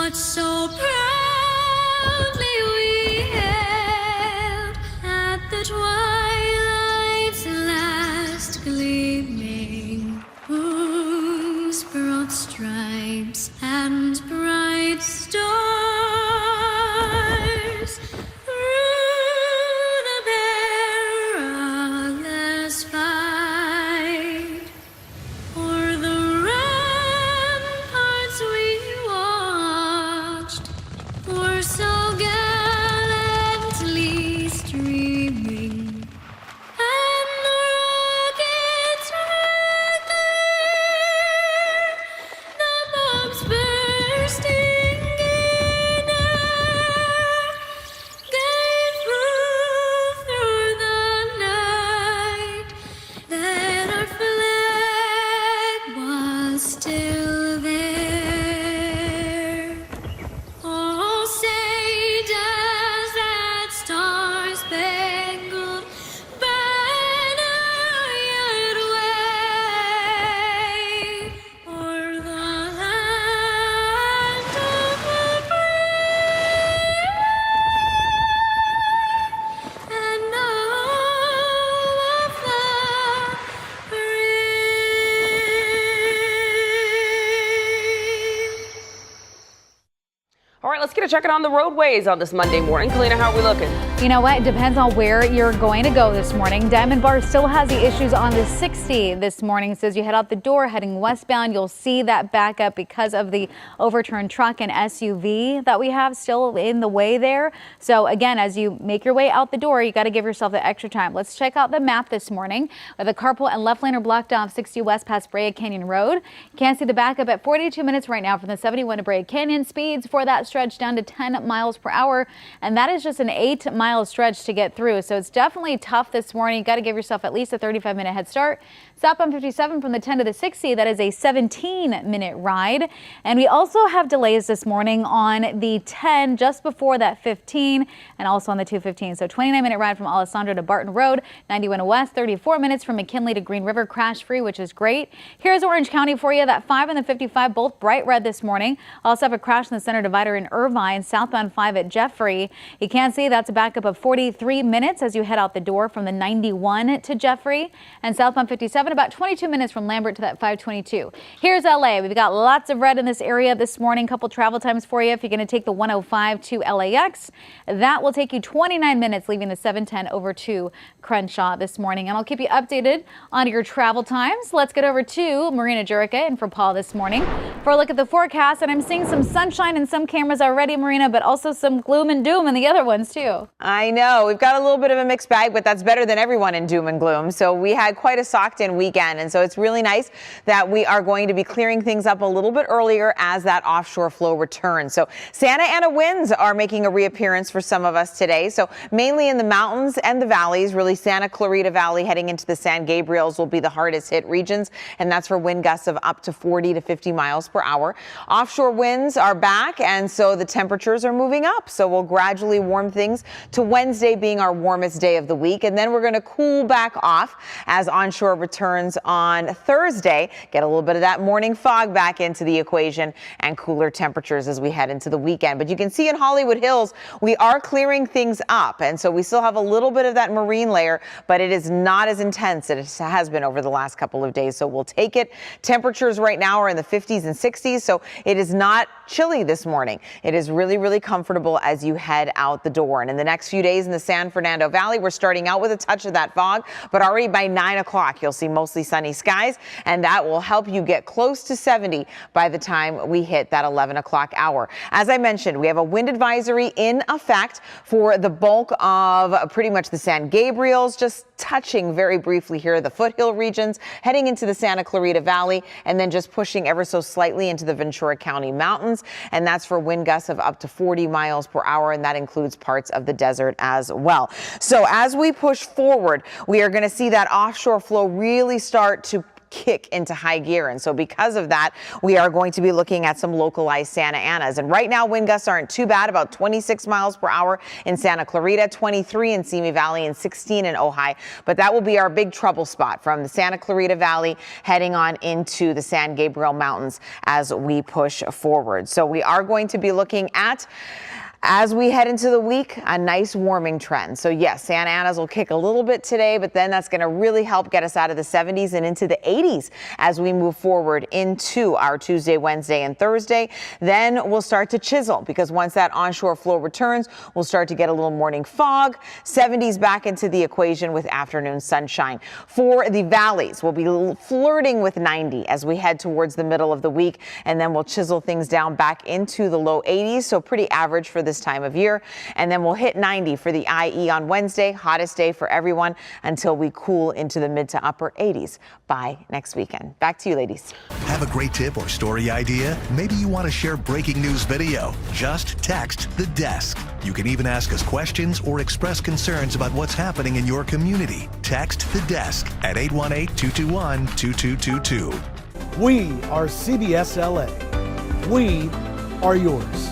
what so proudly we hailed at the twilight's last gleaming, whose broad stripes and bright stars through the perilous fight o'er the ramparts we watched were so gallantly streaming, and the rockets were clear, the bombs bursting in air gave proof through the night that our flag was still there. Oh, say does that star-spangled banner yet wave o'er the land of the free and all of the brave. All right, let's get a check on the roadways on this Monday morning. Kalyna, how are we looking? You know what? It depends on where you're going to go this morning. Diamond Bar still has the issues on the 60 this morning. So as you head out the door heading westbound, you'll see that backup because of the overturned truck and SUV that we have still in the way there. So again, as you make your way out the door, you got to give yourself the extra time. Let's check out the map this morning. The carpool and left lane are blocked off 60 west past Brea Canyon Road. You can't see the backup at 42 minutes right now from the 71 to Brea Canyon. Speeds for that stretch down to 10 miles per hour. And that is just an 8-mile stretch to get through. So it's definitely tough this morning. You got to give yourself at least a 35-minute head start. Southbound 57 from the 10 to the 60, that is a 17-minute ride. And we also have delays this morning on the 10 just before that 15 and also on the 215. So 29-minute ride from Alessandro to Barton Road, 91 west, 34 minutes from McKinley to Green River, crash free, which is great. Here's Orange County for you. That 5 and the 55, both bright red this morning. Also have a crash in the center divider in Irvine, southbound 5 at Jeffrey. You can see that's a backup of 43 minutes as you head out the door from the 91 to Jeffrey, and southbound 57 about 22 minutes from Lambert to that 522. Here's LA. We've got lots of red in this area this morning. Couple travel times for you. If you're going to take the 105 to LAX, that will take you 29 minutes leaving the 710 over to Crenshaw this morning. And I'll keep you updated on your travel times. Let's get over to Marina, Jurica, and for Paul this morning for a look at the forecast. And I'm seeing some sunshine in some cameras already, Marina, but also some gloom and doom in the other ones too. I know we've got a little bit of a mixed bag, but that's better than everyone in doom and gloom. So we had quite a socked-in weekend, and so it's really nice that we are going to be clearing things up a little bit earlier as that offshore flow returns. So Santa Ana winds are making a reappearance for some of us today. So mainly in the mountains and the valleys, really Santa Clarita Valley heading into the San Gabriels will be the hardest hit regions, and that's for wind gusts of up to 40 to 50 miles per hour. Offshore winds are back, and so the temperatures are moving up. So we'll gradually warm things to Wednesday being our warmest day of the week, and then we're going to cool back off as onshore returns on Thursday. Get a little bit of that morning fog back into the equation and cooler temperatures as we head into the weekend. But you can see in Hollywood Hills, we are clearing things up, and so we still have a little bit of that marine layer, but it is not as intense as it has been over the last couple of days. So we'll take it. Temperatures right now are in the 50s and 60s, so it is not chilly this morning. It is really, really comfortable as you head out the door. And in the next few days in the San Fernando Valley, we're starting out with a touch of that fog, but already by 9 o'clock, you'll see mostly sunny skies, and that will help you get close to 70 by the time we hit that 11 o'clock hour. As I mentioned, we have a wind advisory in effect for the bulk of pretty much the San Gabriels, just touching very briefly here the foothill regions, heading into the Santa Clarita Valley, and then just pushing ever so slightly into the Ventura County Mountains. And that's for wind gusts of up to 40 miles per hour. And that includes parts of the desert as well. So as we push forward, we are going to see that offshore flow really start to kick into high gear. And so because of that, we are going to be looking at some localized Santa Anas. And right now, wind gusts aren't too bad, about 26 miles per hour in Santa Clarita, 23 in Simi Valley, and 16 in Ojai. But that will be our big trouble spot from the Santa Clarita Valley heading on into the San Gabriel Mountains as we push forward. So we are going to be looking at, as we head into the week, a nice warming trend. So yes, Santa Anas will kick a little bit today, but then that's going to really help get us out of the 70s and into the 80s as we move forward into our Tuesday, Wednesday, and Thursday. Then we'll start to chisel, because once that onshore flow returns, we'll start to get a little morning fog. 70s back into the equation with afternoon sunshine. For the valleys, we'll be flirting with 90 as we head towards the middle of the week, and then we'll chisel things down back into the low 80s, so pretty average for this time of year. And then we'll hit 90 for the IE on Wednesday, hottest day for everyone, until we cool into the mid to upper 80s by next weekend. Back to you, ladies. Have a great tip or story idea? Maybe you want to share breaking news video? Just text The Desk. You can even ask us questions or express concerns about what's happening in your community. Text The Desk at 818-221-2222. We are CBS LA. We are yours.